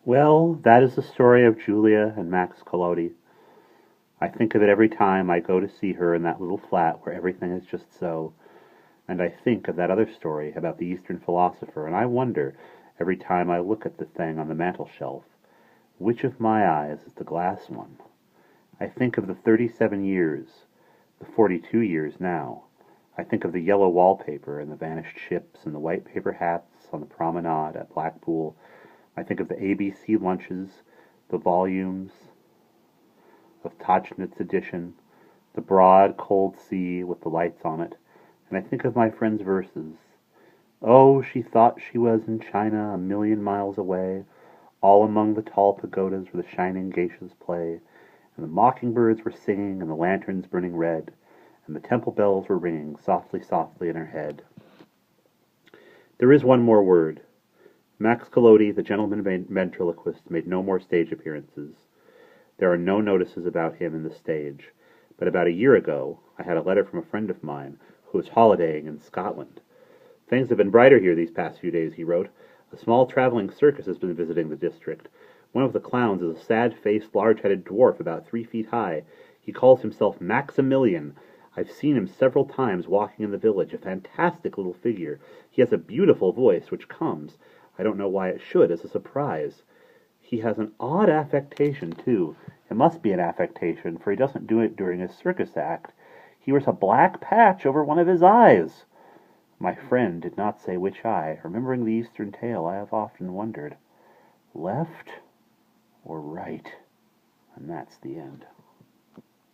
Well, that is the story of Julia and Max Collodi. I think of it every time I go to see her in that little flat where everything is just so. And I think of that other story about the Eastern philosopher, and I wonder, every time I look at the thing on the mantel shelf, which of my eyes is the glass one? I think of the 37 years, the 42 years now. I think of the yellow wallpaper and the vanished ships and the white paper hats on the promenade at Blackpool. I think of the ABC lunches, the volumes of Tauchnitz edition, the broad, cold sea with the lights on it, and I think of my friend's verses. Oh, she thought she was in China 1,000,000 miles away, all among the tall pagodas where the shining geishas play, and the mockingbirds were singing and the lanterns burning red, and the temple bells were ringing softly, softly in her head. There is one more word. Max Collodi, the gentleman ventriloquist, made no more stage appearances. There are no notices about him in the stage. But about a year ago, I had a letter from a friend of mine who was holidaying in Scotland. Things have been brighter here these past few days, he wrote. A small traveling circus has been visiting the district. One of the clowns is a sad-faced, large-headed dwarf about 3 feet high. He calls himself Maximilian. I've seen him several times walking in the village, a fantastic little figure. He has a beautiful voice, which comes, I don't know why it should, as a surprise. He has an odd affectation, too. It must be an affectation, for he doesn't do it during his circus act. He wears a black patch over one of his eyes. My friend did not say which eye. Remembering the Eastern tale, I have often wondered, left or right? And that's the end.